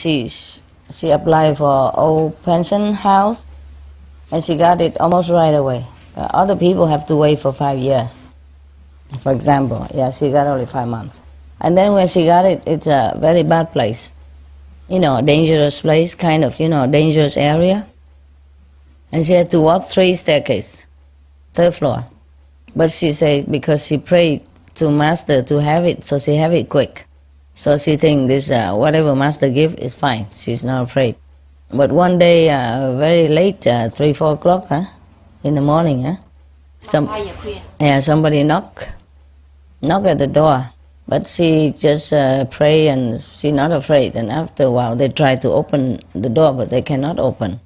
she applied for old pension house, and she got it almost right away. Other people have to wait for 5 years. For example, yeah, she got only 5 months. And then when she got it, it's a very bad place. You know, a dangerous place, kind of, you know, dangerous area. And she had to walk 3 staircases, 3rd floor. But she said because she prayed to Master to have it, so she have it quick. So she think this, whatever Master give is fine. She's not afraid. But one day, very late, 3, 4 o'clock, in the morning, somebody knock at the door. But she just pray and she's not afraid. And after a while, they try to open the door, but they cannot open.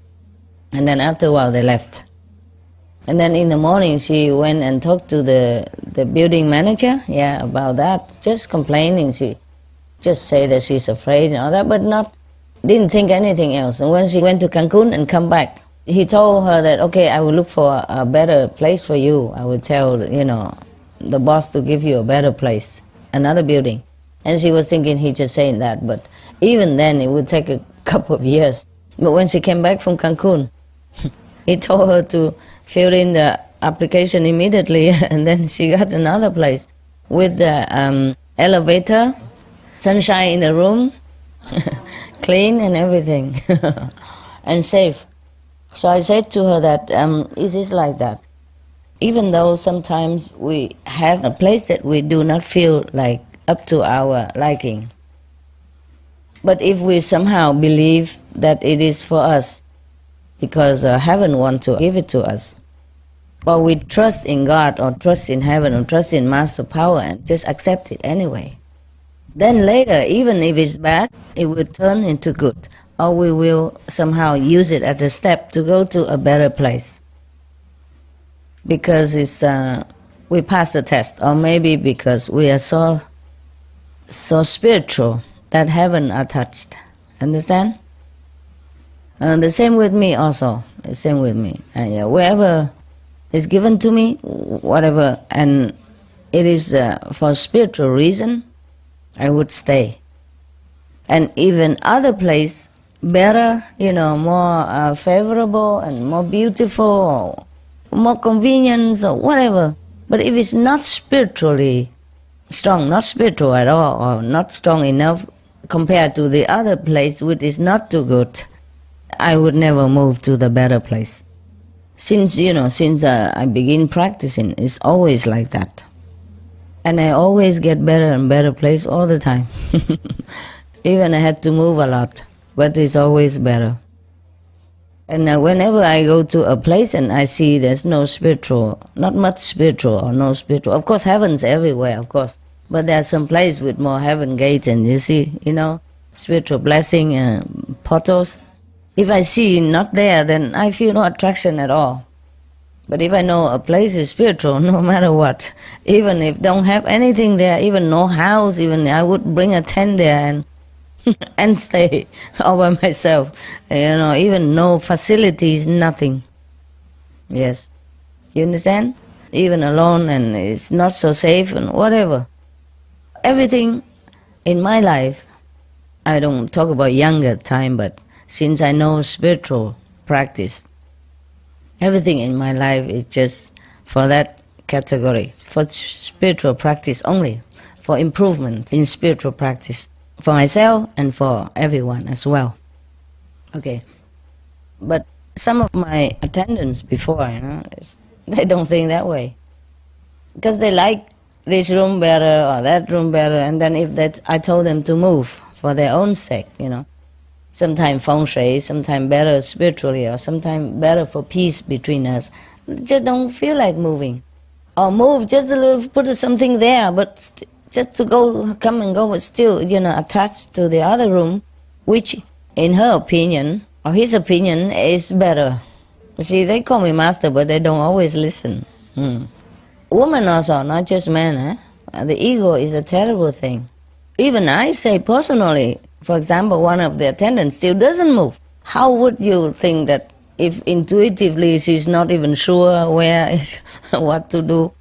And then after a while, they left. And then in the morning, she went and talked to the building manager, about that, just complaining. She just say that she's afraid and all that, but didn't think anything else. And when she went to Cancun and come back, he told her that, okay, I will look for a better place for you. I will tell, the boss to give you a better place, another building. And she was thinking he just saying that, but even then it would take a couple of years. But when she came back from Cancun, he told her to fill in the application immediately, and then she got another place with the elevator, sunshine in the room, clean and everything, and safe. So I said to her that it is like that. Even though sometimes we have a place that we do not feel like up to our liking, but if we somehow believe that it is for us, because heaven wants to give it to us, or we trust in God, or trust in heaven, or trust in Master Power, and just accept it anyway, then later, even if it's bad, it will turn into good, or we will somehow use it as a step to go to a better place. Because we passed the test, or maybe because we are so spiritual that heaven are touched. Understand? The same with me also. The same with me. Wherever is given to me, whatever, and it is for spiritual reason, I would stay. And even other place, better, more favorable and more beautiful, or more convenience or whatever. But if it's not spiritually strong, not spiritual at all, or not strong enough compared to the other place which is not too good, I would never move to the better place. Since I begin practicing, it's always like that. And I always get better and better place all the time. Even I had to move a lot, but it's always better. And whenever I go to a place and I see there's no spiritual, not much spiritual or no spiritual, of course heaven's everywhere, of course, but there are some places with more heaven gates and you see, spiritual blessing portals. If I see not there, then I feel no attraction at all. But if I know a place is spiritual, no matter what, even if don't have anything there, even no house, even I would bring a tent there and and stay all by myself, even no facilities, nothing. Yes, you understand? Even alone, and it's not so safe and whatever. Everything in my life, I don't talk about younger time, but since I know spiritual practice, everything in my life is just for that category, for spiritual practice only, for improvement in spiritual practice, for myself and for everyone as well. Okay, but some of my attendants before, they don't think that way, because they like this room better or that room better, and then if I told them to move for their own sake, sometimes feng shui, sometimes better spiritually, or sometimes better for peace between us, just don't feel like moving. Or move just a little, put something there, but just to come and go, but still, attached to the other room, which in her opinion, or his opinion, is better. You see, they call me master, but they don't always listen. Women also, not just men. The ego is a terrible thing. Even I say personally, for example, one of the attendants still doesn't move. How would you think that if intuitively she's not even sure what to do?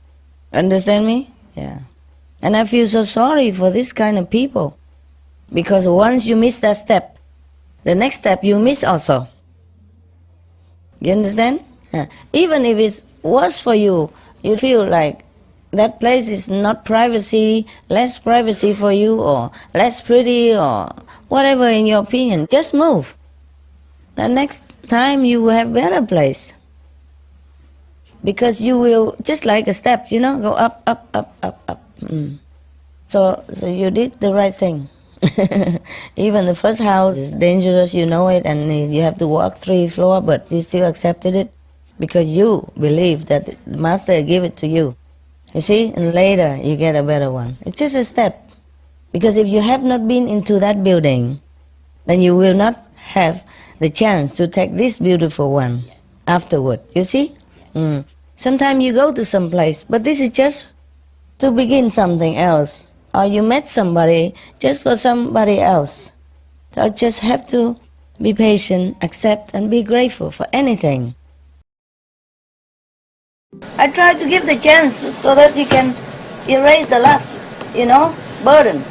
Understand me? Yeah. And I feel so sorry for this kind of people. Because once you miss that step, the next step you miss also. You understand? Even if it's worse for you, you feel like that place is not privacy, less privacy for you, or less pretty, or whatever in your opinion, just move. The next time you will have better place. Because you will, just like a step, go up, up, up, up, up. So you did the right thing. Even the first house is dangerous, you know it, and you have to walk 3 floors, but you still accepted it because you believe that the master gave it to you. You see, and later you get a better one. It's just a step. Because if you have not been into that building, then you will not have the chance to take this beautiful one afterward. You see? Sometimes you go to some place, but this is just to begin something else. Or you met somebody just for somebody else. So I just have to be patient, accept, and be grateful for anything. I try to give the chance so that you can erase the last, burden.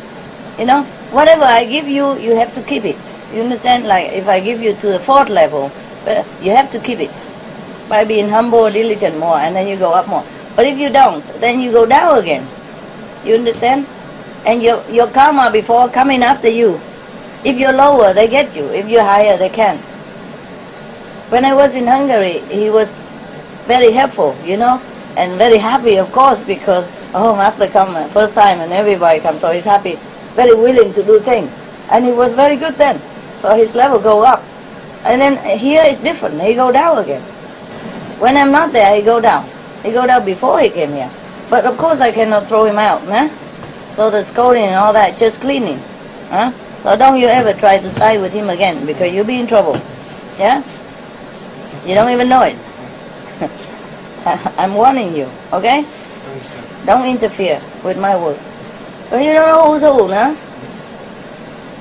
Whatever I give you, you have to keep it. You understand? Like if I give you to the 4th level, you have to keep it by being humble, diligent more, and then you go up more. But if you don't, then you go down again. You understand? And your karma before coming after you. If you're lower, they get you. If you're higher, they can't. When I was in Hungary, he was very helpful, and very happy, of course, because, Master come first time and everybody comes, so he's happy, very willing to do things. And he was very good then, so his level go up. And then here is different, he go down again. When I'm not there, he go down. He go down before he came here. But of course I cannot throw him out, So the scolding and all that, just cleaning. So don't you ever try to side with him again, because you'll be in trouble. Yeah? You don't even know it. I'm warning you, okay? Don't interfere with my work. But you don't know who's who,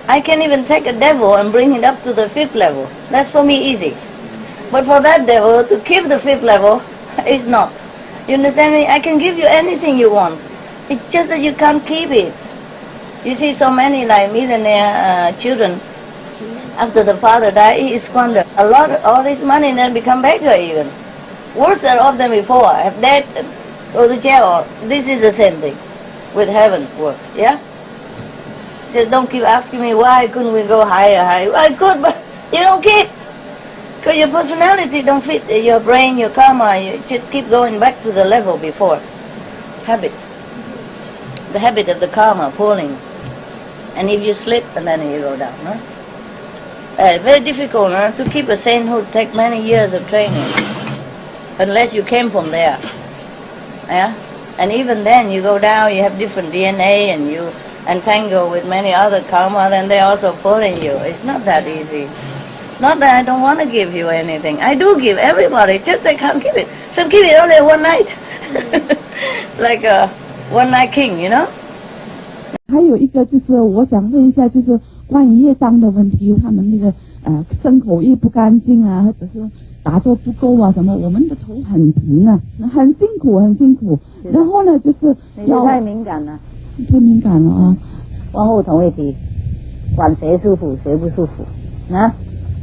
I can even take a devil and bring it up to the 5th level. That's for me easy. But for that devil to keep the 5th level, it's not. You understand me? I can give you anything you want. It's just that you can't keep it. You see so many like millionaire children, after the father died, he squandered a lot of all this money and then become beggar even. Worse than of them before, have debt, go to jail. This is the same thing with heaven work, yeah? Just don't keep asking me why couldn't we go higher. I could, but you don't keep. Because your personality don't fit your brain, your karma. You just keep going back to the level before. Habit. The habit of the karma pulling. And if you slip, and then you go down. Very difficult to keep a sainthood. Take many years of training. Unless you came from there. Yeah? And even then you go down, you have different DNA and you entangle with many other karma, then they're also pulling you. It's not that easy. It's not that I don't want to give you anything. I do give everybody, just they can't keep it. Some keep it only one night. Like a one night king, 还有一个就是我想问一下，就是关于业障的问题，他们那个身口意不干净啊，或者是打坐不够啊什么，我们的头很疼啊，很辛苦很辛苦。然后呢，就是要太敏感了，太敏感了啊。往后同一题，管谁舒服谁不舒服啊？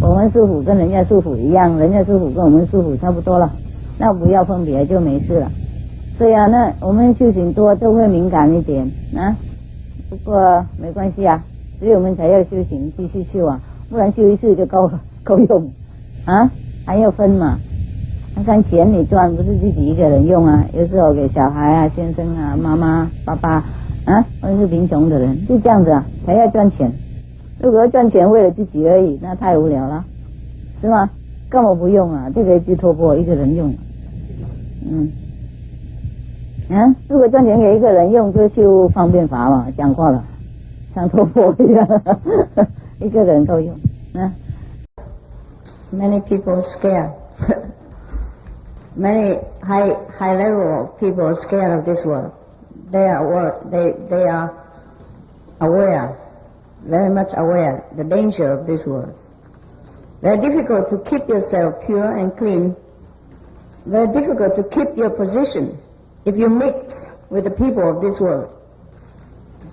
我们舒服跟人家舒服一样，人家舒服跟我们舒服差不多了，那不要分别就没事了。对呀，那我们修行多就会敏感一点啊。不过没关系啊，所以我们才要修行，继续修啊，不然修一次就够了，够用啊，还要分嘛。那像钱你赚不是自己一个人用啊，有时候给小孩啊、先生啊、妈妈、爸爸啊，或者是贫穷的人，就这样子啊，才要赚钱。如果要赚钱为了自己而已，那太无聊了，是吗？根本不用啊，这个居托钵一个人用。如果赚钱给一个人用，就修方便法嘛，讲过了，像托钵一样，一个人够用。Many people scared. Many high level people are scared of this world. They are aware, very much aware the danger of this world. Very difficult to keep yourself pure and clean. Very difficult to keep your position if you mix with the people of this world.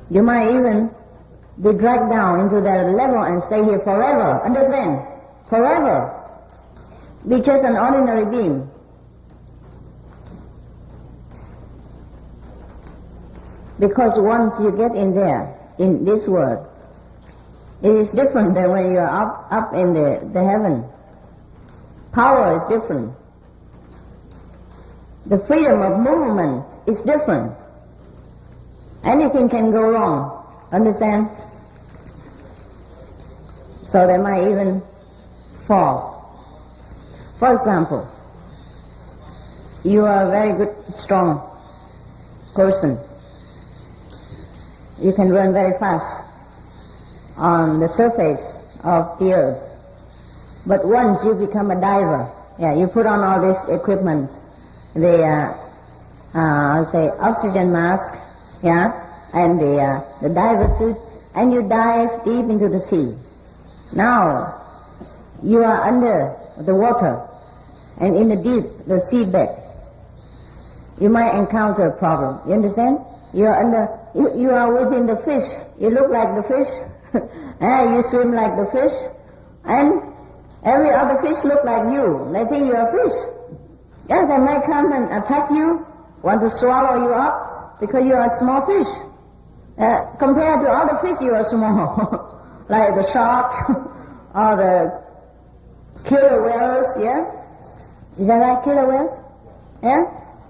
You might even be dragged down into that level and stay here forever. Understand? Forever. Be just an ordinary being. Because once you get in there, in this world, it is different than when you are up in the heaven. Power is different. The freedom of movement is different. Anything can go wrong. Understand? So they might even fall. For example, you are a very good, strong person. You can run very fast on the surface of the earth. But once you become a diver, you put on all this equipment, the oxygen mask, and the diver suits, and you dive deep into the sea. Now you are under the water and in the seabed. You might encounter a problem. You understand? You are within the fish. You look like the fish. You swim like the fish. And every other fish look like you. They think you are fish. They might come and attack you, want to swallow you up because you are a small fish. Compared to other fish, you are small. Like the sharks or the killer whales, Is that right, killer whales?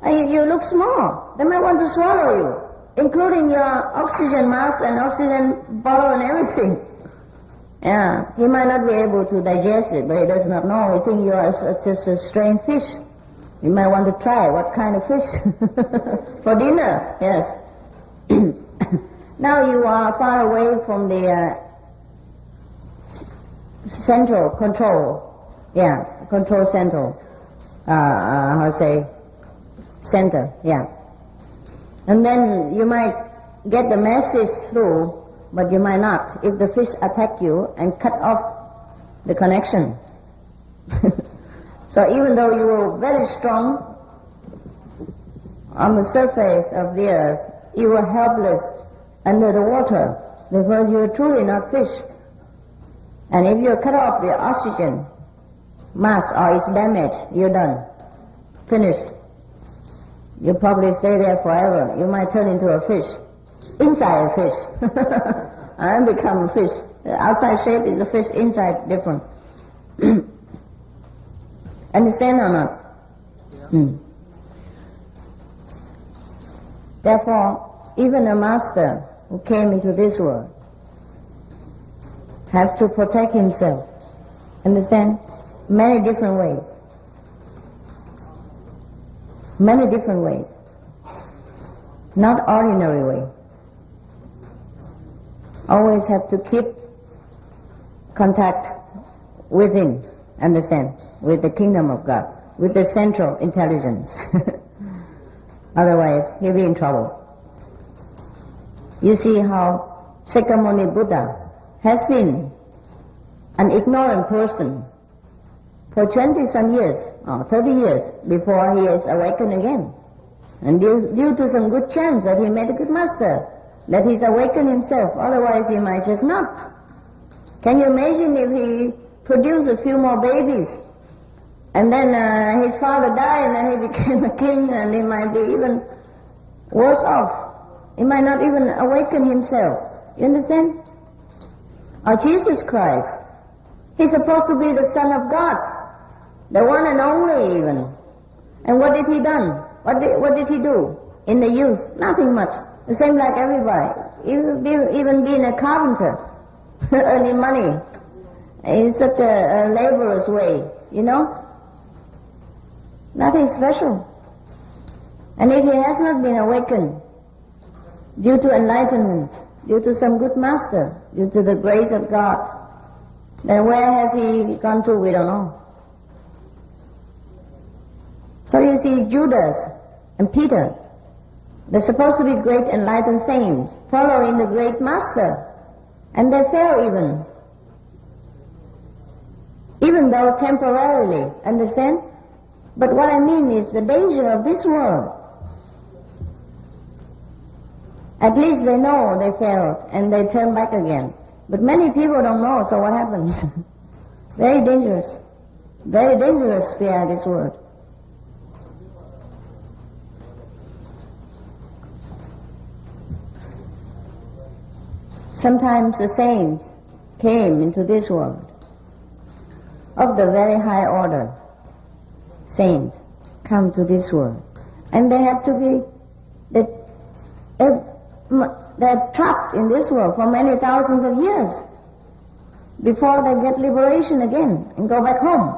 You look small. They might want to swallow you, including your oxygen mask and oxygen bottle and everything. He might not be able to digest it, but he does not know. He thinks you are just a strange fish. You might want to try what kind of fish for dinner. Yes. Now you are far away from the central control. Control central. Center. And then you might get the message through, but you might not if the fish attack you and cut off the connection. So even though you were very strong on the surface of the earth, you were helpless under the water because you were truly not fish. And if you cut off the oxygen mask or it's damaged, you're done. Finished. You probably stay there forever. You might turn into a fish. Inside a fish. And become a fish. The outside shape is a fish, inside different. Understand or not? Therefore, even a master who came into this world have to protect himself. Understand? Many different ways. Many different ways. Not ordinary way. Always have to keep contact within, understand, with the kingdom of God, with the central intelligence. Otherwise, he'll be in trouble. You see how Shakyamuni Buddha has been an ignorant person for 20-some years, or 30 years, before he is awakened again. And due to some good chance that he met a good master, that he's awakened himself, otherwise he might just not. Can you imagine if he produced a few more babies, and then his father died, and then he became a king, and he might be even worse off. He might not even awaken himself. You understand? Or Jesus Christ, he's supposed to be the Son of God, the one and only even. And what did he done? What did he do in the youth? Nothing much. The same like everybody. Even being a carpenter, earning money in such a laborious way, you know? Nothing special. And if he has not been awakened due to enlightenment, due to some good master, due to the grace of God, then where has he gone to? We don't know. So you see, Judas and Peter, they're supposed to be great enlightened saints, following the great master, and they fell even though temporarily, understand? But what I mean is the danger of this world. At least they know they failed and they turn back again. But many people don't know, so what happens? Very dangerous. Very dangerous fear, this word. Sometimes the saints came into this world of the very high order. Saints come to this world, and they have to be they're trapped in this world for many thousands of years before they get liberation again and go back home.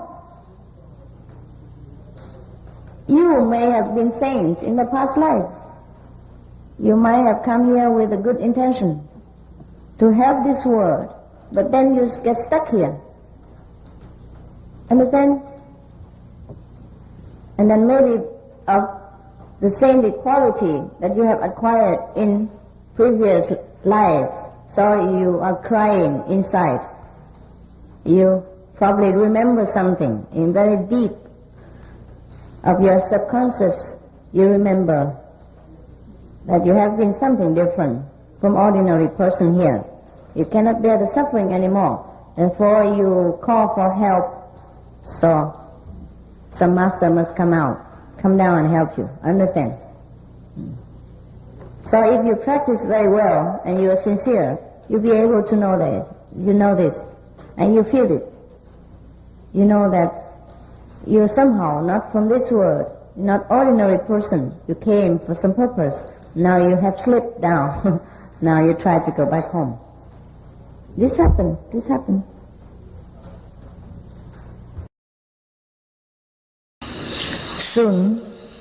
You may have been saints in the past lives. You might have come here with a good intention to help this world, but then you get stuck here. Understand? And then maybe of the saintly quality that you have acquired in previous lives, so you are crying inside. You probably remember something in very deep of your subconscious. You remember that you have been something different from ordinary person here. You cannot bear the suffering anymore. Therefore you call for help. So some master must come down and help you. Understand? So if you practice very well and you are sincere, you'll be able to know that. You know this. And you feel it. You know that you're somehow not from this world. You're not ordinary person. You came for some purpose. Now you have slipped down. Now you try to go back home. This happened.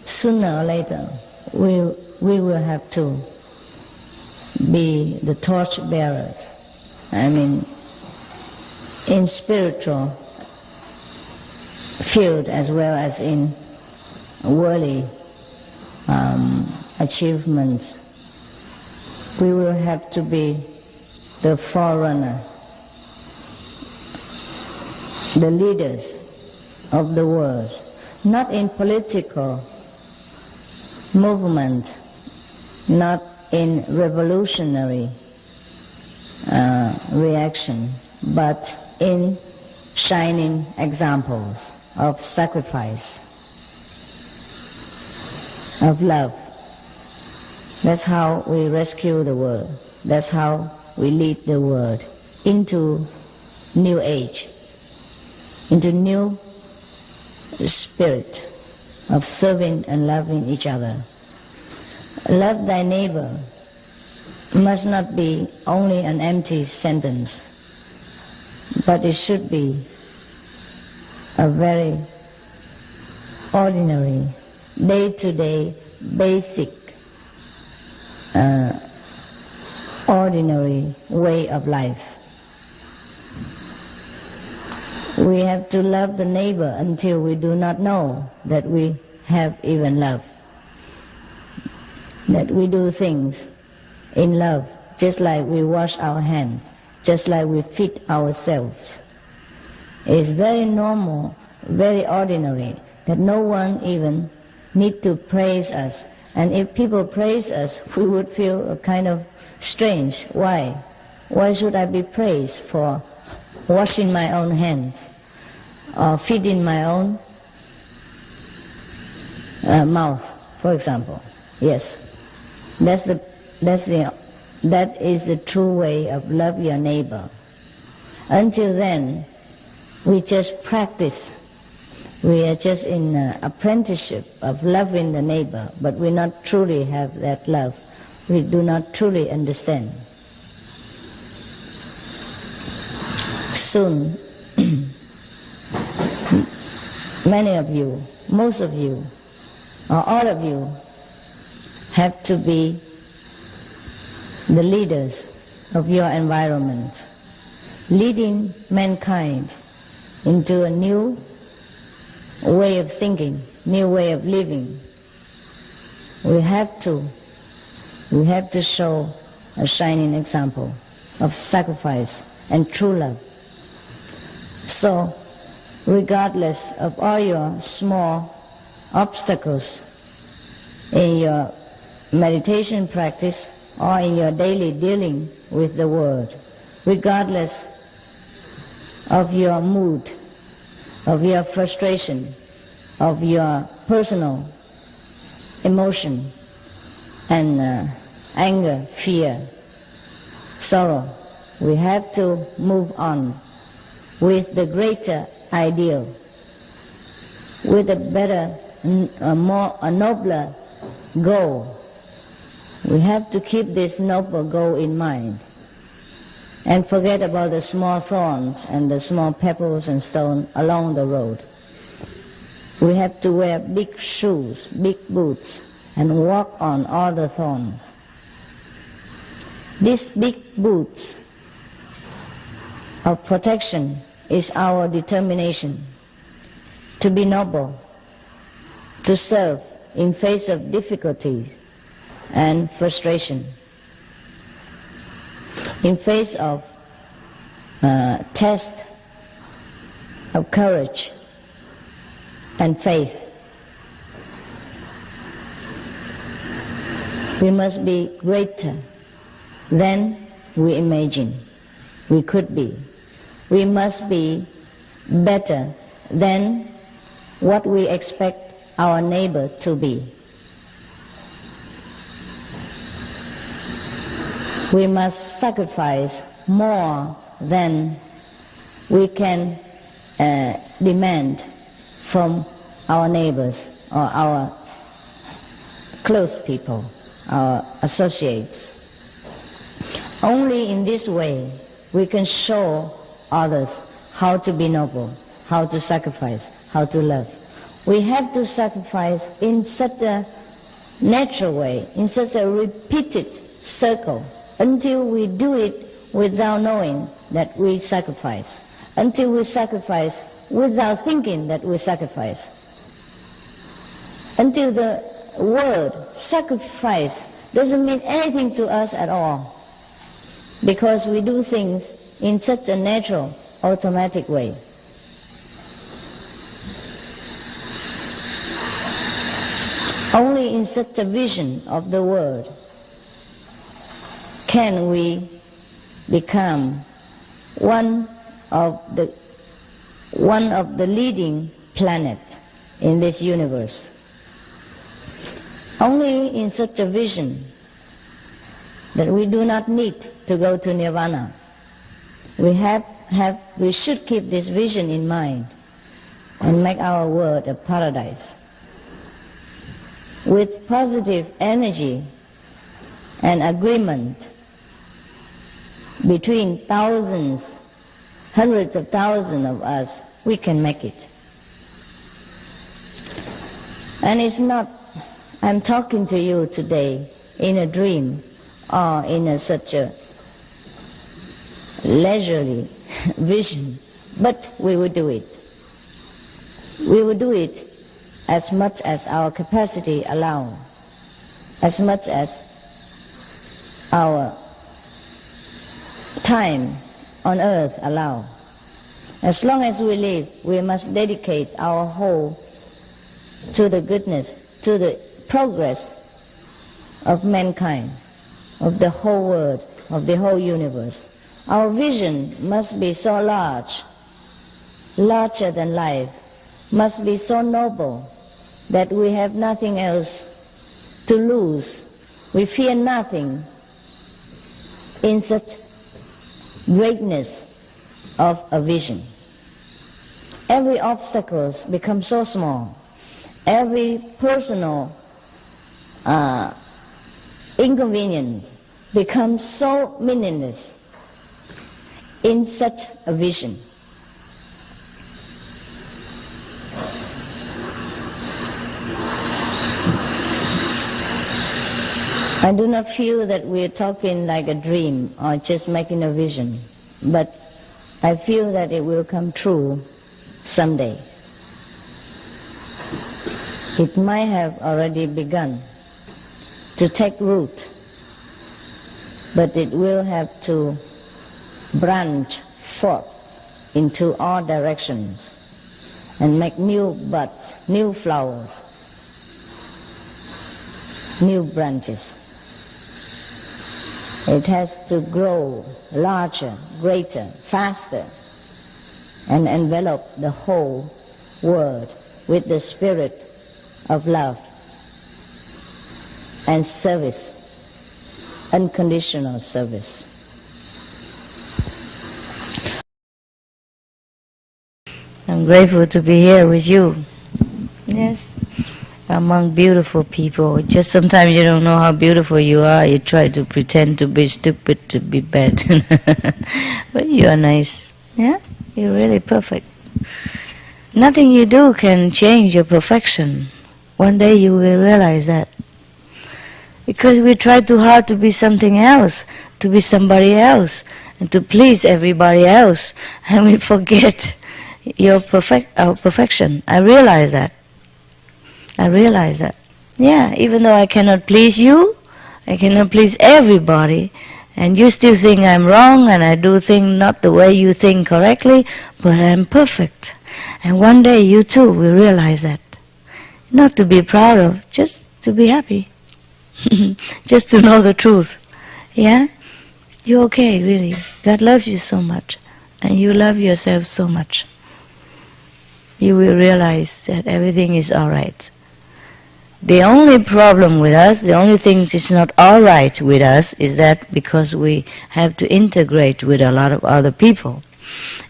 Sooner or later, we will have to be the torch bearers. I mean, in spiritual field as well as in worldly achievements, we will have to be the forerunner, the leaders of the world, not in political movement, not in revolutionary reaction, but in shining examples of sacrifice, of love. That's how we rescue the world. That's how we lead the world into new age, into new spirit of serving and loving each other. Love thy neighbor must not be only an empty sentence, but it should be a very ordinary, day-to-day, basic, ordinary way of life. We have to love the neighbor until we do not know that we have even love. That we do things in love, just like we wash our hands, just like we feed ourselves. It's very normal, very ordinary, that no one even need to praise us. And if people praise us, we would feel a kind of strange. Why? Why should I be praised for washing my own hands or feeding my own mouth, for example? Yes, that is the true way of love your neighbor. Until then, we just practice. We are just in apprenticeship of loving the neighbor, but we not truly have that love. We do not truly understand. Soon, many of you, most of you, or all of you, have to be the leaders of your environment, leading mankind into a new way of thinking, new way of living. We have to show a shining example of sacrifice and true love. So, regardless of all your small obstacles in your meditation practice or in your daily dealing with the world, regardless of your mood, of your frustration, of your personal emotion and anger, fear, sorrow. We have to move on with the greater ideal, with a better, a nobler goal. We have to keep this noble goal in mind and forget about the small thorns and the small pebbles and stones along the road. We have to wear big shoes, big boots, and walk on all the thorns. These big boots of protection is our determination to be noble, to serve in face of difficulties and frustration, in face of test of courage and faith. We must be greater than we imagine we could be. We must be better than what we expect our neighbor to be. We must sacrifice more than we can demand from our neighbors or our close people, our associates. Only in this way we can show others how to be noble, how to sacrifice, how to love. We have to sacrifice in such a natural way, in such a repeated circle, until we do it without knowing that we sacrifice, until we sacrifice without thinking that we sacrifice, until the word sacrifice doesn't mean anything to us at all, because we do things in such a natural, automatic way. Only in such a vision of the world can we become one of the leading planets in this universe. Only in such a vision that we do not need to go to nirvana. We should keep this vision in mind and make our world a paradise with positive energy and agreement between thousands, hundreds of thousands of us. We can make it. And it's not, I'm talking to you today in a dream or in such a leisurely vision, but we will do it. We will do it as much as our capacity allows, as much as our time on earth allows. As long as we live, we must dedicate our whole to the goodness, to the progress of mankind, of the whole world, of the whole universe. Our vision must be so large, larger than life, must be so noble that we have nothing else to lose. We fear nothing in such greatness of a vision. Every obstacle becomes so small. Every personal inconvenience becomes so meaningless in such a vision. I do not feel that we are talking like a dream or just making a vision, but I feel that it will come true someday. It might have already begun to take root, but it will have to branch forth into all directions and make new buds, new flowers, new branches. It has to grow larger, greater, faster, and envelop the whole world with the spirit of love and service, unconditional service. I'm grateful to be here with you. Yes, among beautiful people. Just sometimes you don't know how beautiful you are. You try to pretend to be stupid, to be bad. But you are nice. Yeah, you're really perfect. Nothing you do can change your perfection. One day you will realize that. Because we try too hard to be something else, to be somebody else, and to please everybody else, and we forget our perfection. I realize that. Yeah, even though I cannot please you, I cannot please everybody, and you still think I'm wrong, and I do think not the way you think correctly, but I'm perfect. And one day you too will realize that. Not to be proud of, just to be happy. Just to know the truth. Yeah? You're okay, really. God loves you so much, and you love yourself so much. You will realize that everything is all right. The only problem with us, the only thing that's not all right with us is that because we have to integrate with a lot of other people,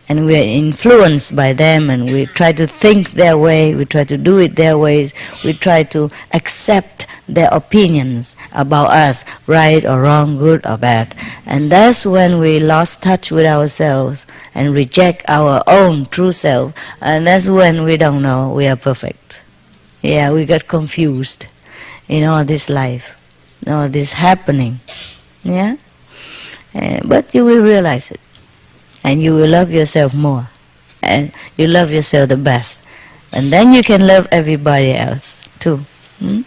and we are influenced by them, and we try to think their way, we try to do it their ways, we try to accept their opinions about us, right or wrong, good or bad. And that's when we lost touch with ourselves and reject our own true self, and that's when we don't know we are perfect. Yeah, we got confused in all this life, all this happening. Yeah? But you will realize it. And you will love yourself more. And you love yourself the best. And then you can love everybody else too. Hmm?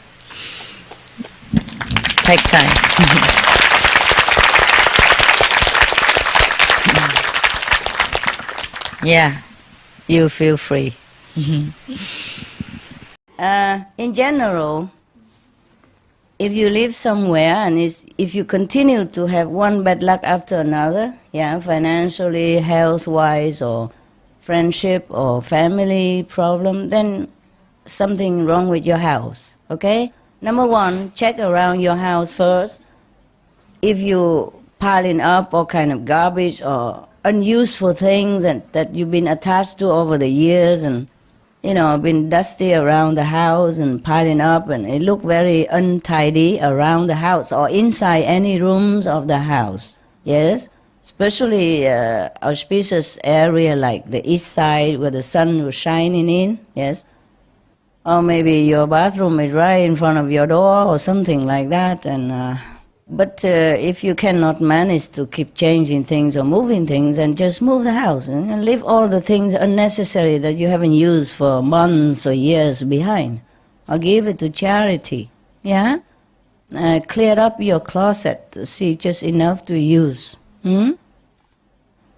Take time. Yeah, you feel free. In general, if you live somewhere and if you continue to have one bad luck after another, yeah, financially, health-wise, or friendship or family problem, then something wrong with your house, okay? Number one, check around your house first. If you piling up all kind of garbage or unuseful things that you've been attached to over the years, and been dusty around the house and piling up, and it look very untidy around the house or inside any rooms of the house. Yes, especially auspicious area like the east side where the sun was shining in. Yes, or maybe your bathroom is right in front of your door or something like that. And but if you cannot manage to keep changing things or moving things, then just move the house and leave all the things unnecessary that you haven't used for months or years behind, or give it to charity. Yeah, clear up your closet, see just enough to use.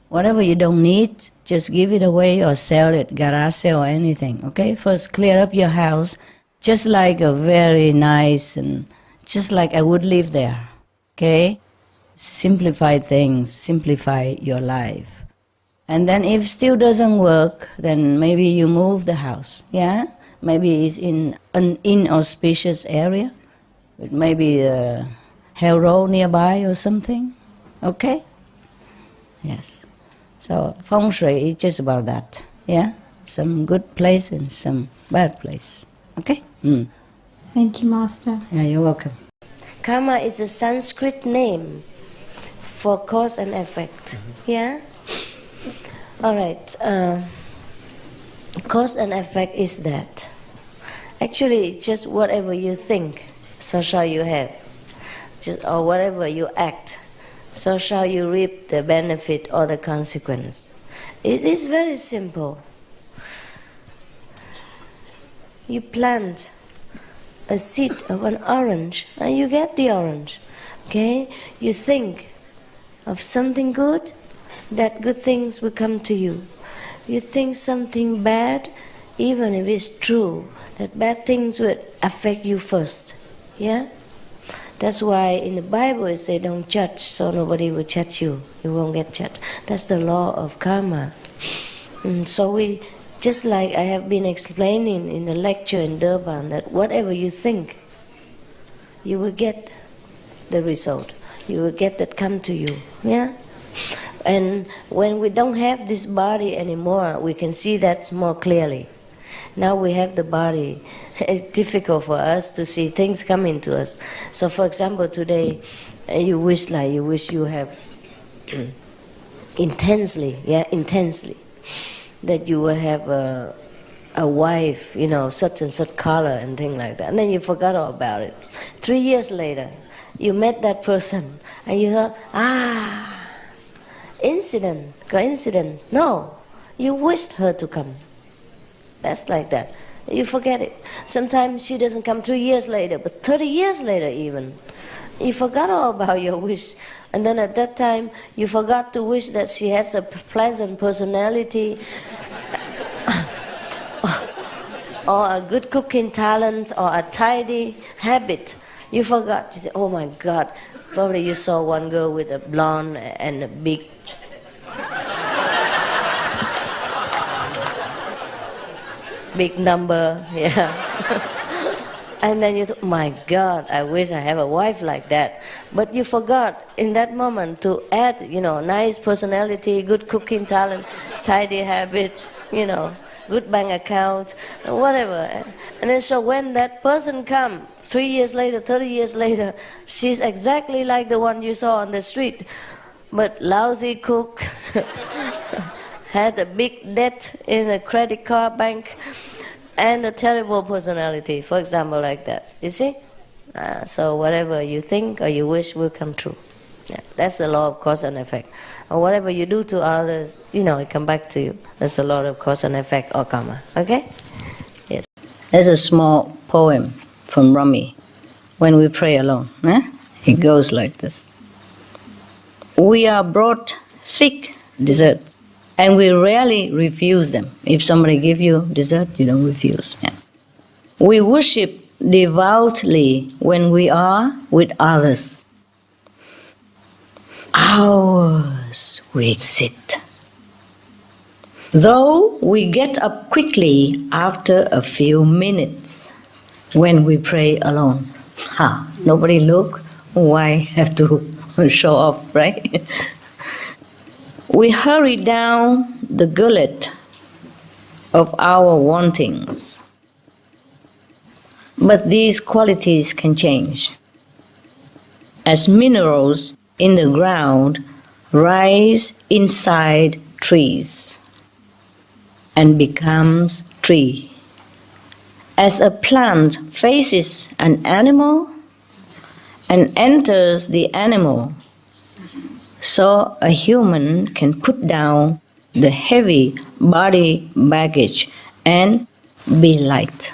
Whatever you don't need, just give it away or sell it, garage sale or anything. Okay, first clear up your house, just like a very nice, and just like I would live there. Okay, simplify things, simplify your life. And then if still doesn't work, then maybe you move the house. Yeah, maybe it's in an inauspicious area, but maybe a hell road nearby or something. Okay. Yes. So feng shui is just about that. Yeah, some good place and some bad place. Okay. Thank you, Master. Yeah, you're welcome. Karma is a Sanskrit name for cause and effect. Yeah? All right. Cause and effect is that. Actually, just whatever you think, so shall you have. Or whatever you act, so shall you reap the benefit or the consequence. It is very simple. You plant a seed of an orange and you get the orange. Okay? You think of something good, that good things will come to you. You think something bad, even if it's true, that bad things would affect you first. Yeah? That's why in the Bible it says don't judge, so nobody will judge you. You won't get judged. That's the law of karma. So we, just like I have been explaining in the lecture in Durban, that whatever you think, you will get the result. You will get that come to you. Yeah? And when we don't have this body anymore, we can see that more clearly. Now we have the body. It's difficult for us to see things coming to us. So for example, today, you wish you have intensely, that you will have a wife, such and such color and things like that. And then you forgot all about it. 3 years later, you met that person and you thought, coincidence. No, you wished her to come. That's like that. You forget it. Sometimes she doesn't come 3 years later, but 30 years later even. You forgot all about your wish. And then at that time, you forgot to wish that she has a pleasant personality, or a good cooking talent, or a tidy habit. You forgot. You said, oh my God, probably you saw one girl with a blonde and a big number, yeah. And then you thought, my God, I wish I have a wife like that. But you forgot in that moment to add, nice personality, good cooking talent, tidy habit, good bank account, whatever. And then so when that person comes, 3 years later, 30 years later, she's exactly like the one you saw on the street, but lousy cook, had a big debt in a credit card bank, and a terrible personality, for example, like that. You see? So whatever you think or you wish will come true. Yeah, that's the law of cause and effect. Or whatever you do to others, it come back to you. That's the law of cause and effect or karma. Okay? Yes. There's a small poem from Rumi, When We Pray Alone. It goes like this. We are brought thick desserts, and we rarely refuse them. If somebody gives you dessert, you don't refuse. Yeah. We worship devoutly when we are with others. Hours we sit, though we get up quickly after a few minutes when we pray alone. Nobody look, why have to show off, right? We hurry down the gullet of our wantings. But these qualities can change. As minerals in the ground rise inside trees and becomes tree. As a plant faces an animal and enters the animal, so a human can put down the heavy body baggage and be light.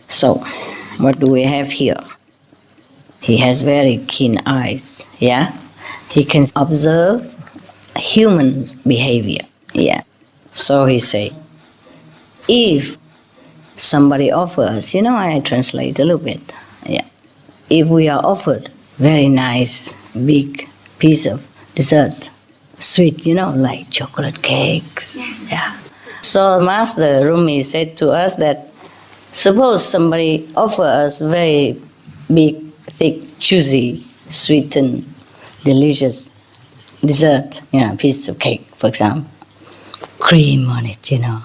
So, what do we have here? He has very keen eyes, yeah? He can observe human behavior, yeah? So he say, if somebody offers, I translate a little bit, yeah? If we are offered very nice, big piece of dessert, sweet, like chocolate cakes, yeah? So Master Rumi said to us that, suppose somebody offers us very big, thick, juicy, sweet and delicious dessert, piece of cake, for example, cream on it, yeah.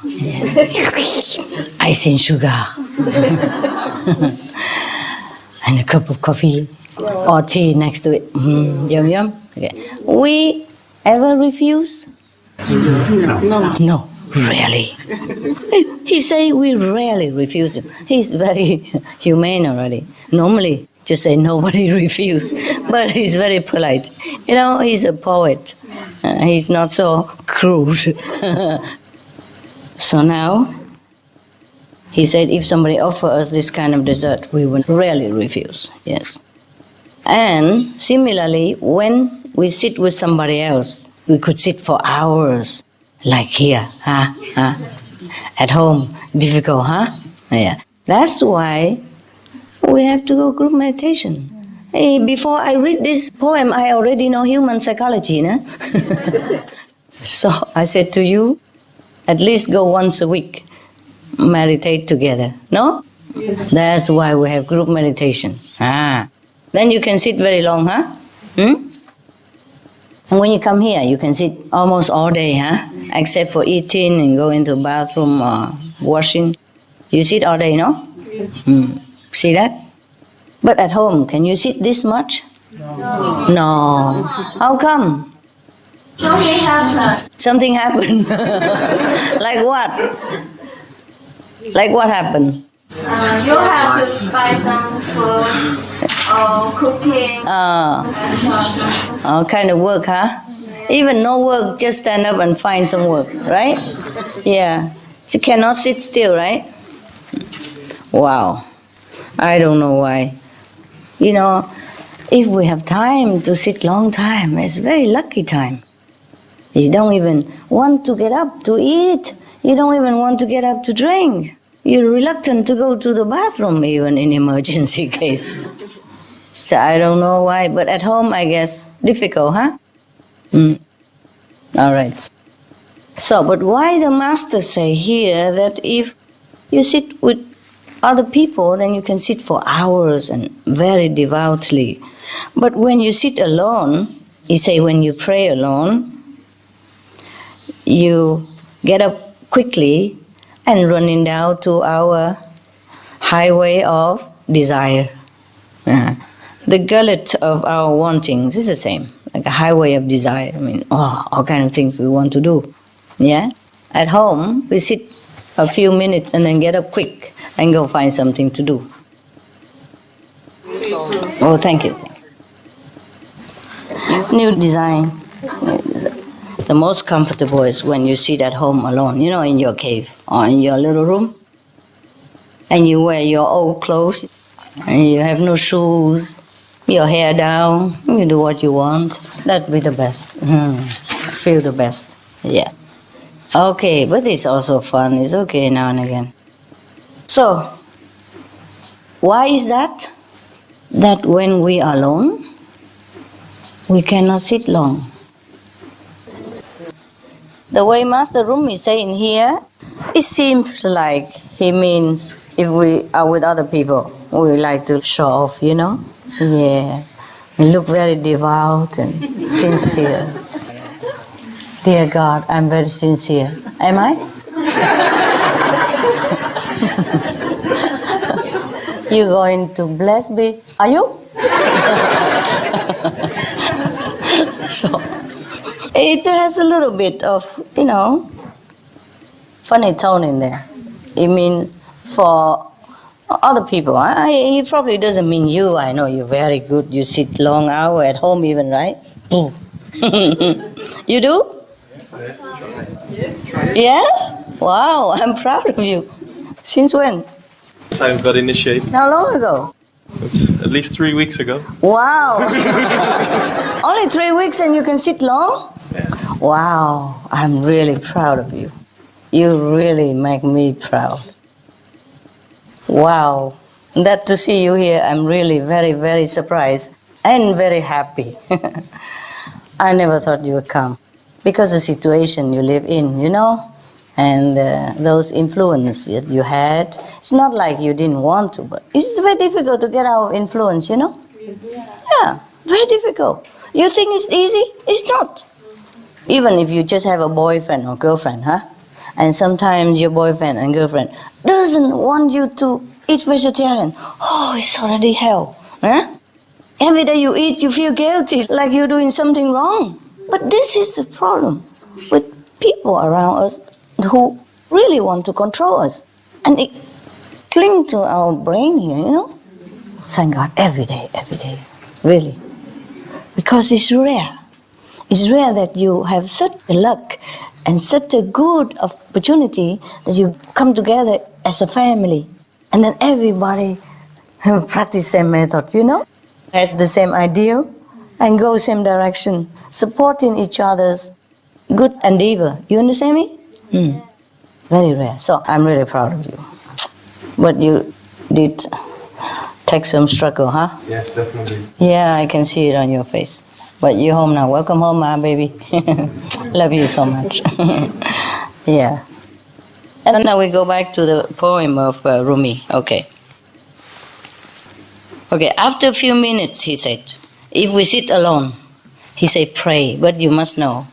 Icing sugar, and a cup of coffee or tea next to it. Yum yum. Okay. We ever refuse? No, rarely. He say we rarely refuse him. He's very humane already. Normally, just say nobody refuse, but he's very polite. He's a poet. He's not so crude. So now, he said if somebody offers us this kind of dessert, we will rarely refuse. Yes. And similarly, when we sit with somebody else, we could sit for hours, like here, At home, difficult, Yeah. That's why We have to go group meditation. Hey, before I read this poem, I already know human psychology, no? So I said to you, at least go once a week, meditate together, no? Yes. That's why we have group meditation. Then you can sit very long, huh? And when you come here, you can sit almost all day, huh? Except for eating and go into the bathroom or washing. You sit all day, no? Yes. See that? But at home, can you sit this much? No. How come? Something happened. Something happened. Like what? Like what happened? You have to buy some food or cooking. All kind of work, huh? Even no work, just stand up and find some work, right? Yeah. You cannot sit still, right? Wow. I don't know why. You know, if we have time to sit long time, it's very lucky time. You don't even want to get up to eat. You don't even want to get up to drink. You're reluctant to go to the bathroom even in emergency case. So I don't know why, but at home I guess difficult, huh? All right. So, but why the master say here that if you sit with other people, then you can sit for hours and very devoutly. But when you sit alone, he say when you pray alone, you get up quickly and running down to our highway of desire. The gullet of our wantings is the same, like a highway of desire. I mean, all kind of things we want to do. Yeah? At home, we sit a few minutes and then get up quick and go find something to do. Oh, thank you. New design. The most comfortable is when you sit at home alone, you know, in your cave or in your little room. And you wear your old clothes and you have no shoes, your hair down, you do what you want. That'd be the best. Feel the best. Yeah. Okay, but it's also fun. It's okay now and again. So, why is that? That when we are alone, we cannot sit long. The way Master Rumi saying here, it seems like he means if we are with other people, we like to show off, you know? Yeah. We look very devout and sincere. Dear God, I'm very sincere. Am I? You going to bless me? Are you? So, it has a little bit of, you know, funny tone in there. It means for other people. He probably doesn't mean you. I know you're very good. You sit long hour at home even, right? You do? Yes. Yes? Wow, I'm proud of you. Since when? I got initiated. How long ago? It's at least 3 weeks ago. Wow. Only 3 weeks and you can sit long? Yeah. Wow, I'm really proud of you. You really make me proud. Wow. That to see you here, I'm really very, very surprised and very happy. I never thought you would come. Because the situation you live in, you know, and those influences that you had, it's not like you didn't want to, but it's very difficult to get out of influence, you know? Yeah, very difficult. You think it's easy? It's not. Even if you just have a boyfriend or girlfriend, huh? And sometimes your boyfriend and girlfriend doesn't want you to eat vegetarian. Oh, it's already hell, huh? Every day you eat, you feel guilty, like you're doing something wrong. But this is the problem with people around us who really want to control us. And it clings to our brain here, you know? Thank God, every day, really. Because it's rare. It's rare that you have such a luck and such a good opportunity that you come together as a family. And then everybody practice the same method, you know? Has the same ideal and go same direction, supporting each other's good endeavor. You understand me? Very rare. So I'm really proud of you. What you did Take some struggle, huh? Yes, definitely. Yeah, I can see it on your face. But you're home now. Welcome home, my baby. Love you so much. Yeah. And now we go back to the poem of Rumi. Okay. Okay, after a few minutes, he said, if we sit alone, he said, pray. But you must know,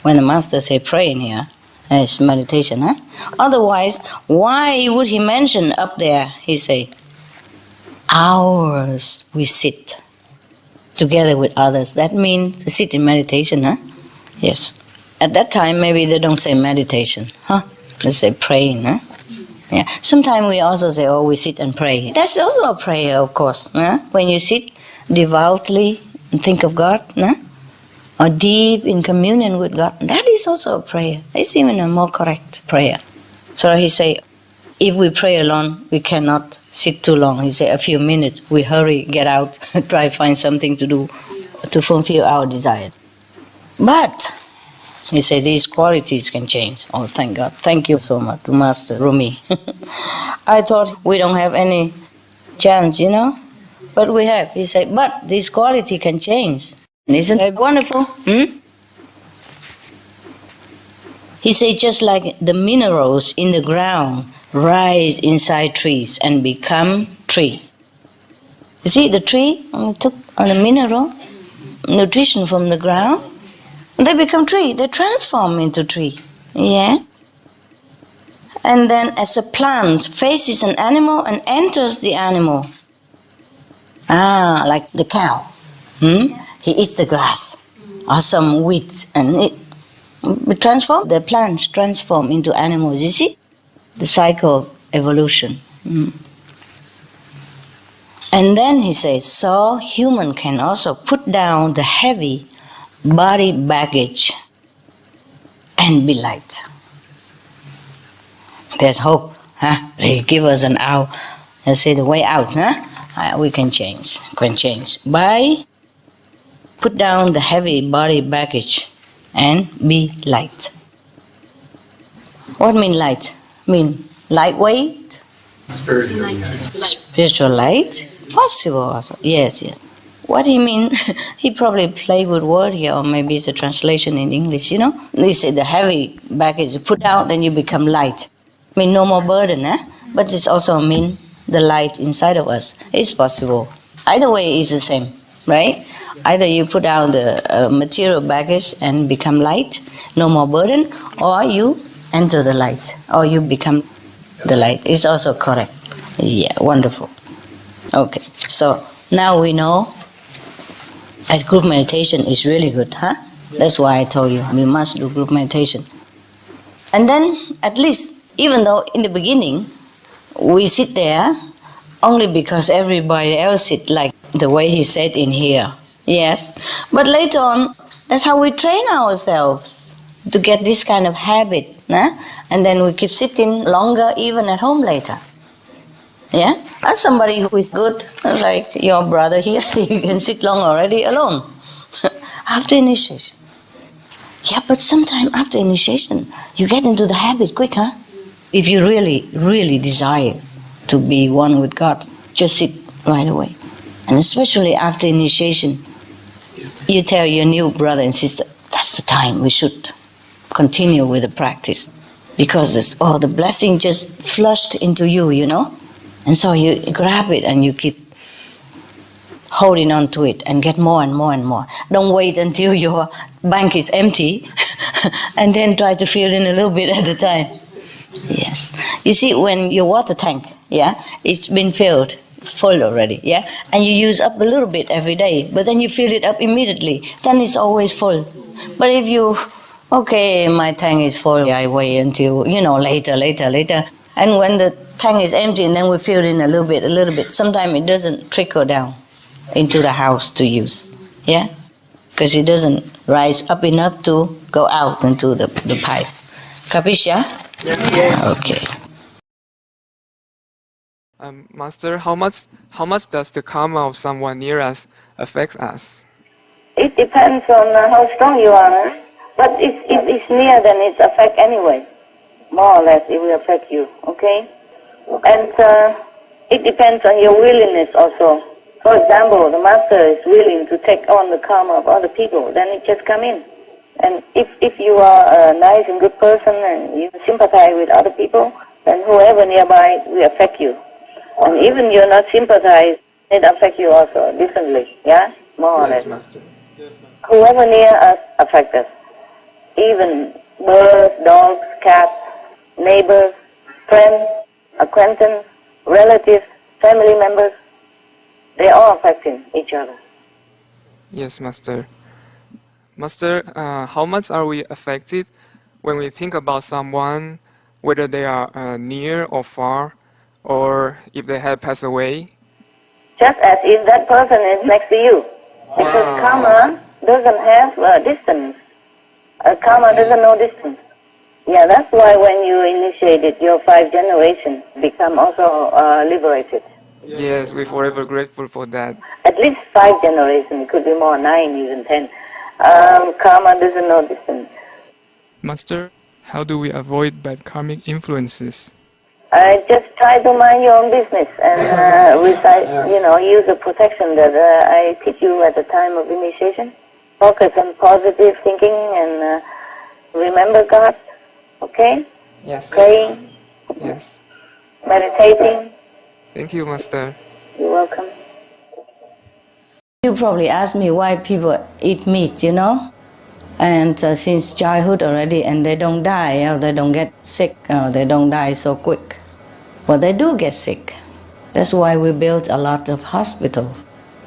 when the master say pray in here, it's meditation, huh? Otherwise, why would he mention up there, he say, hours we sit together with others. That means to sit in meditation, huh? Yes. At that time, maybe they don't say meditation, huh? They say praying, huh? Yeah. Sometimes we also say, oh, we sit and pray. That's also a prayer, of course. Huh? When you sit devoutly and think of God, huh? Or deep in communion with God, that is also a prayer. It's even a more correct prayer. So he say, if we pray alone, we cannot sit too long. He say, a few minutes, we hurry, get out, try find something to do to fulfill our desire. But he said these qualities can change. Oh, thank God. Thank you so much, Master Rumi. I thought we don't have any chance, you know, but we have. He said, but this quality can change. Isn't it wonderful? He said, just like the minerals in the ground rise inside trees and become tree. You see, the tree took on a mineral, nutrition from the ground, they become tree. They transform into tree. Yeah. And then as a plant faces an animal and enters the animal. Like the cow. He eats the grass or some weeds and it transform. The plants transform into animals. You see? The cycle of evolution. And then he says, so human can also put down the heavy body baggage and be light. There's hope. Huh? They give us an out. They say the way out. Huh? We can change. By put down the heavy body baggage and be light. What mean light? Mean lightweight? Spiritual light? Possible also. Yes. What he mean? He probably played with word here, or maybe it's a translation in English, you know? They say the heavy baggage you put out, then you become light. Mean no more burden, But it also mean the light inside of us. It's possible. Either way is the same, right? Either you put out the material baggage and become light, no more burden, or you enter the light, or you become the light. It's also correct. Yeah, wonderful. Okay, so now we know as group meditation is really good, huh? That's why I told you we must do group meditation. And then at least, even though in the beginning we sit there only because everybody else sit like the way he said in here. Yes, but later on, that's how we train ourselves to get this kind of habit, and then we keep sitting longer even at home later. Yeah, as somebody who is good, like your brother here, you can sit long already alone after initiation. Yeah, but sometime after initiation, you get into the habit quick, huh? If you really, really desire to be one with God, just sit right away. And especially after initiation, you tell your new brother and sister, that's the time we should continue with the practice. Because the blessing just flushed into you, you know? And so you grab it and you keep holding on to it and get more and more and more. Don't wait until your bank is empty and then try to fill in a little bit at a time. Yes. You see, when your water tank, it's been filled full already, and you use up a little bit every day, but then you fill it up immediately, then it's always full. But if you, my tank is full, I wait until, later, and when the tank is empty and then we fill in a little bit, sometimes it doesn't trickle down into the house to use, because it doesn't rise up enough to go out into the pipe. Capisce? Yes. Okay. Master, how much does the karma of someone near us affect us? It depends on how strong you are. But if it's near, then it affects anyway. More or less, it will affect you. Okay? And it depends on your willingness also. For example, the master is willing to take on the karma of other people, then it just come in. And if you are a nice and good person and you sympathize with other people, then whoever nearby will affect you. And even you're not sympathize, it affects you also differently, yeah? More or Yes, less. Master. Whoever near us affects us. Even birds, dogs, cats, neighbors, friends, acquaintance, relatives, family members, they all affecting each other. Yes, Master. Master, how much are we affected when we think about someone, whether they are near or far, or if they have passed away? Just as if that person is next to you. Because karma doesn't have a distance. Karma doesn't know distance. Yeah, that's why when you initiated your 5 generations, become also liberated. Yes, we're forever grateful for that. At least 5 generations, it could be more, 9, even 10. Karma doesn't know distance. Master, how do we avoid bad karmic influences? Just try to mind your own business and recite, use the protection that I teach you at the time of initiation. Focus on positive thinking and remember God, okay? Yes. Praying, Yes. meditating. Thank you, Master. You're welcome. You probably ask me why people eat meat, and since childhood already, and they don't die, or they don't get sick, or they don't die so quick. Well, they do get sick. That's why we built a lot of hospitals.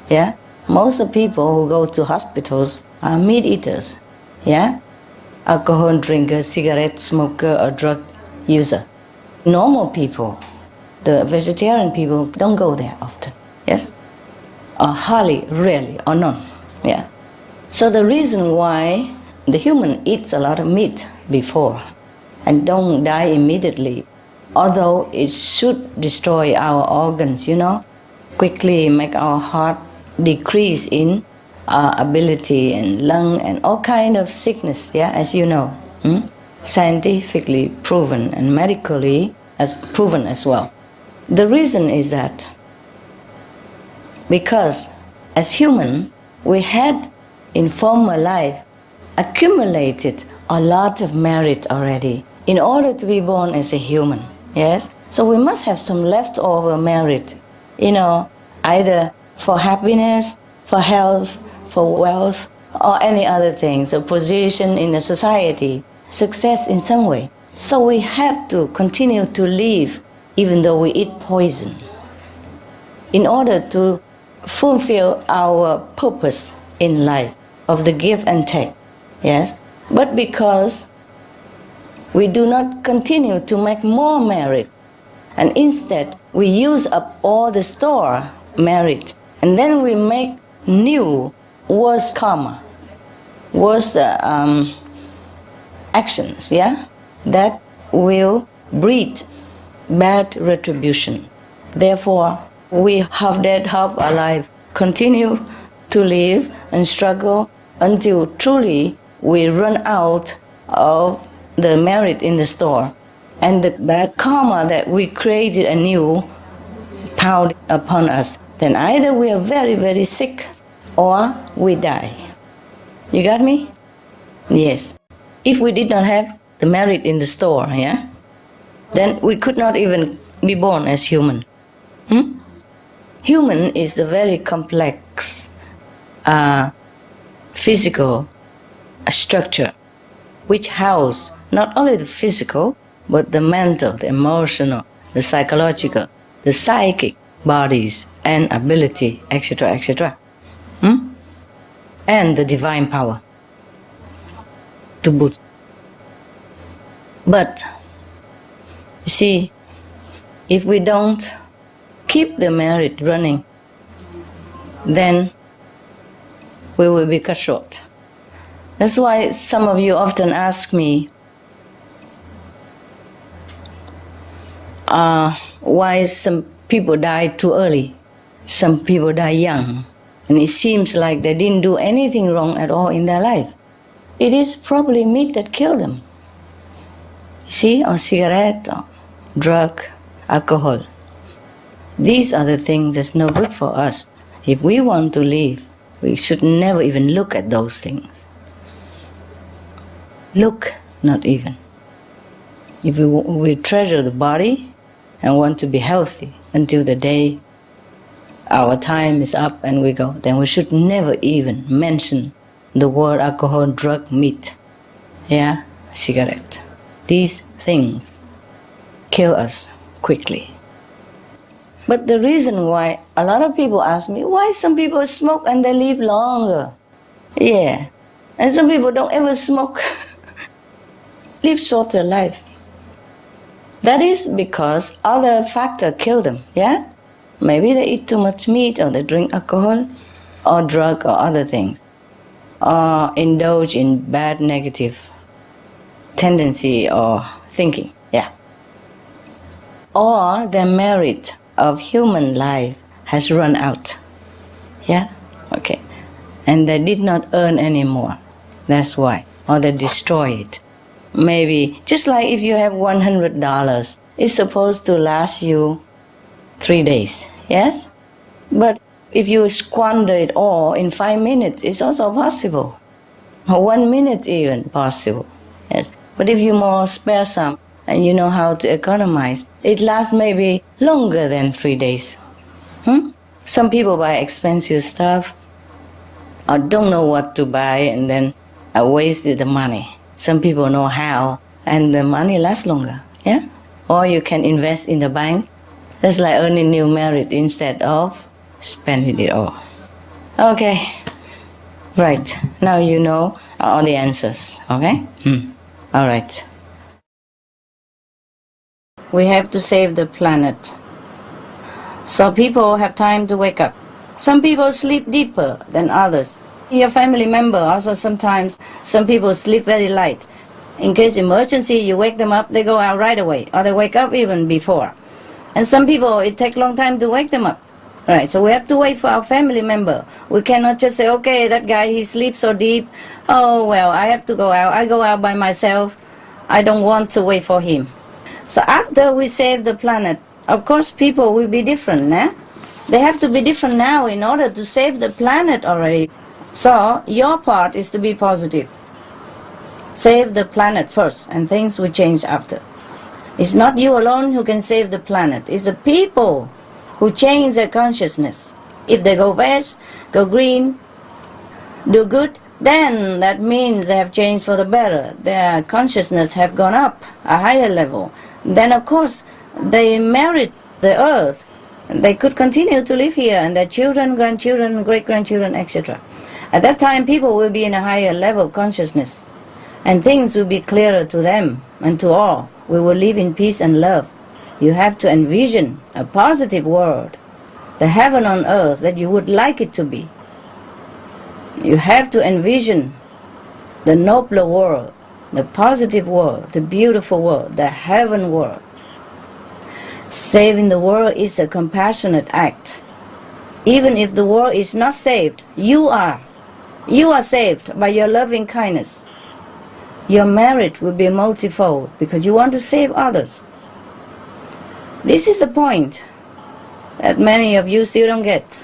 Yeah, most of people who go to hospitals are meat eaters. Yeah, alcohol drinker, cigarette smoker, or drug user. Normal people, the vegetarian people, don't go there often. Yes, or hardly, rarely, or none. Yeah. So the reason why the human eats a lot of meat before and don't die immediately, although it should destroy our organs, quickly make our heart decrease in ability and lung and all kind of sickness, as you know. Scientifically proven and medically as proven as well. The reason is that because as human, we had in former life accumulated a lot of merit already in order to be born as a human. Yes? So we must have some leftover merit, either for happiness, for health, for wealth, or any other things, a position in the society, success in some way. So we have to continue to live even though we eat poison in order to fulfill our purpose in life of the give and take. Yes? But because we do not continue to make more merit, and instead we use up all the store merit, and then we make new worse karma, worse actions, that will breed bad retribution. Therefore, we half dead, half alive, continue to live and struggle until truly we run out of the merit in the store, and the bad karma that we created anew piled upon us. Then either we are very, very sick or we die. You got me? Yes. If we did not have the merit in the store, then we could not even be born as human. Human is a very complex physical structure which house not only the physical, but the mental, the emotional, the psychological, the psychic bodies and ability, etc., etc. And the divine power to boot. But, you see, if we don't keep the merit running, then we will be cut short. That's why some of you often ask me, why some people die too early, some people die young, and it seems like they didn't do anything wrong at all in their life. It is probably meat that killed them. You see, or cigarette, or drug, alcohol. These are the things that's no good for us. If we want to live, we should never even look at those things. Look, not even. If we treasure the body and want to be healthy until the day our time is up and we go, then we should never even mention the word alcohol, drug, meat, cigarette. These things kill us quickly. But the reason why a lot of people ask me, why some people smoke and they live longer? Yeah, and some people don't ever smoke, live shorter life. That is because other factors kill them, Maybe they eat too much meat, or they drink alcohol, or drug, or other things, or indulge in bad negative tendency or thinking, or their merit of human life has run out, and they did not earn anymore, that's why, or they destroy it. Maybe, just like if you have $100, it's supposed to last you 3 days, yes? But if you squander it all in 5 minutes, it's also possible. Or 1 minute even possible, yes? But if you more spare some, and you know how to economize, it lasts maybe longer than 3 days. Some people buy expensive stuff, or don't know what to buy, and then wasted the money. Some people know how, and the money lasts longer, Or you can invest in the bank. That's like earning new merit instead of spending it all. Okay, right, now you know all the answers, okay? All right. We have to save the planet, so people have time to wake up. Some people sleep deeper than others. Your family member also sometimes, some people sleep very light. In case emergency, you wake them up, they go out right away, or they wake up even before. And some people, it takes a long time to wake them up. Right, so we have to wait for our family member. We cannot just say, okay, that guy, he sleeps so deep. Oh, well, I have to go out. I go out by myself. I don't want to wait for him. So after we save the planet, of course people will be different, They have to be different now in order to save the planet already. So your part is to be positive. Save the planet first, and things will change after. It's not you alone who can save the planet. It's the people who change their consciousness. If they go west, go green, do good, then that means they have changed for the better. Their consciousness have gone up a higher level. Then of course they merit the earth. They could continue to live here, and their children, grandchildren, great-grandchildren, etc. At that time people will be in a higher level of consciousness, and things will be clearer to them and to all. We will live in peace and love. You have to envision a positive world, the heaven on earth that you would like it to be. You have to envision the nobler world, the positive world, the beautiful world, the heaven world. Saving the world is a compassionate act. Even if the world is not saved, you are. You are saved by your loving kindness. Your merit will be multifold because you want to save others. This is the point that many of you still don't get.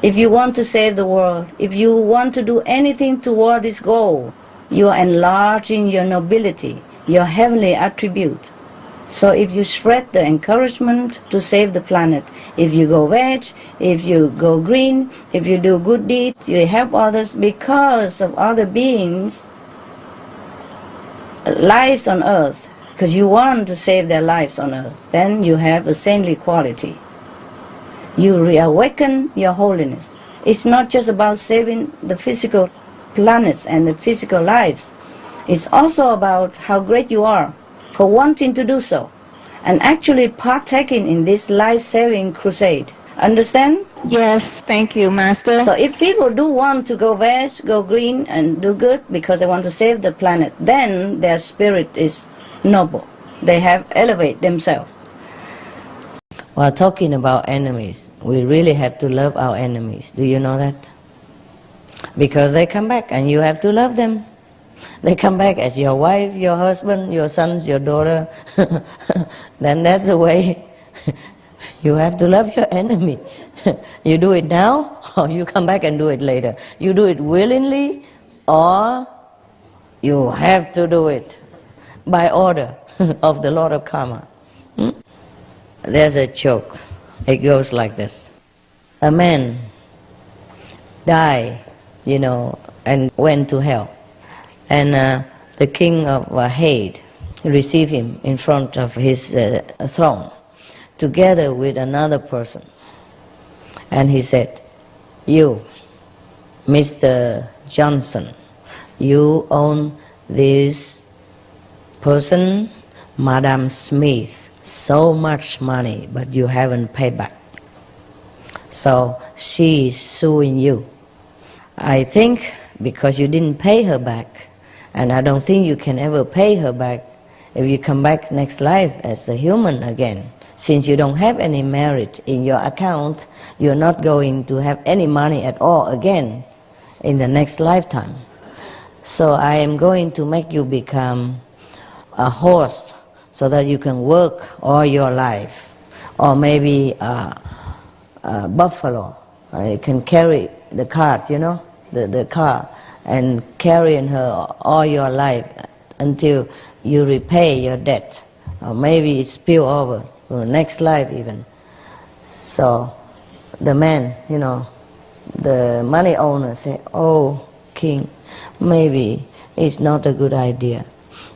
If you want to save the world, if you want to do anything toward this goal, you are enlarging your nobility, your heavenly attribute. So if you spread the encouragement to save the planet, if you go veg, if you go green, if you do good deeds, you help others because of other beings' lives on earth, because you want to save their lives on earth, then you have a saintly quality. You reawaken your holiness. It's not just about saving the physical planets and the physical lives. It's also about how great you are for wanting to do so, and actually partaking in this life-saving crusade. Understand? Yes, thank you, Master. So if people do want to go veg, go green, and do good because they want to save the planet, then their spirit is noble. They have elevated themselves. While talking about enemies, we really have to love our enemies. Do you know that? Because they come back and you have to love them. They come back as your wife, your husband, your sons, your daughter. Then that's the way You have to love your enemy. You do it now, or you come back and do it later. You do it willingly, or you have to do it by order of the Lord of Karma. There's a joke. It goes like this. A man died, and went to hell. And the king of Hade received him in front of his throne, together with another person. And he said, "You, Mr. Johnson, you own this person, Madam Smith, so much money, but you haven't paid back. So she is suing you. I think because you didn't pay her back, and I don't think you can ever pay her back if you come back next life as a human again. Since you don't have any merit in your account, you're not going to have any money at all again in the next lifetime. So I am going to make you become a horse so that you can work all your life. Or maybe a buffalo. You can carry the cart, the car, and carrying her all your life until you repay your debt. Or maybe it spill over to the next life even. So the man, the money owner said, "Oh, king, maybe it's not a good idea.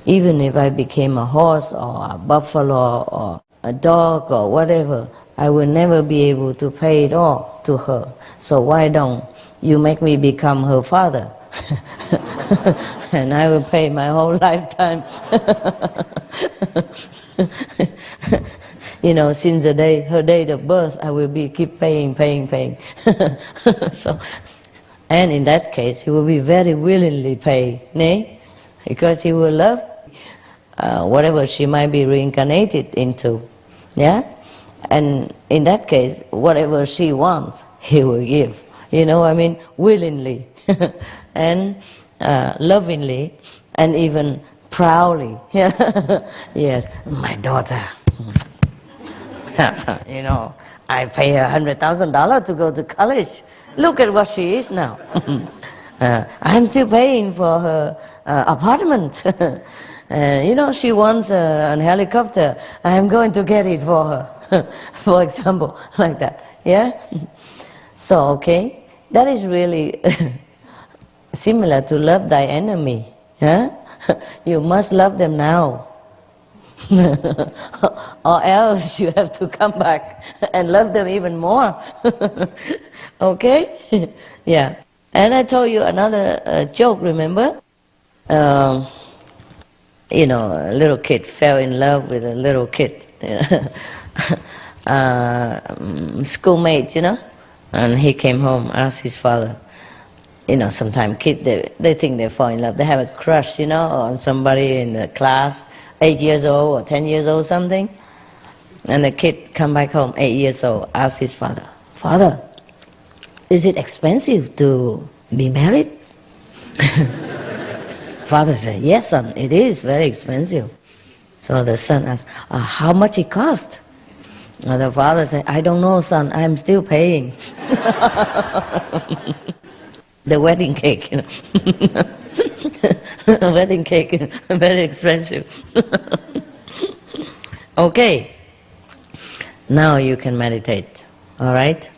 Even if I became a horse or a buffalo or a dog or whatever, I will never be able to pay it all to her. So why don't you make me become her father? And I will pay my whole lifetime." Since her date of birth, I will keep paying. So, and in that case, he will be very willingly pay, nay? Because he will love whatever she might be reincarnated into, yeah? And in that case, whatever she wants, he will give. Willingly and lovingly and even proudly. Yes, my daughter. I pay her $100,000 to go to college. Look at what she is now. I'm still paying for her apartment. She wants a helicopter. I am going to get it for her, for example, like that. Yeah? So, okay, that is really similar to love thy enemy. Yeah? You must love them now. Or else you have to come back and love them even more. Okay? Yeah. And I told you another joke, remember? A little kid fell in love with a little kid. Schoolmates, and he came home, asked his father. Sometimes kids, they think they fall in love. They have a crush, on somebody in the class, 8 years old or 10 years old, something. And the kid come back home, 8 years old, ask his father, "Father, is it expensive to be married?" Father said, "Yes, son, it is very expensive." So the son asked, "How much it cost?" And the father said, "I don't know, son, I'm still paying." The wedding cake, wedding cake, very expensive. Okay, now you can meditate, all right?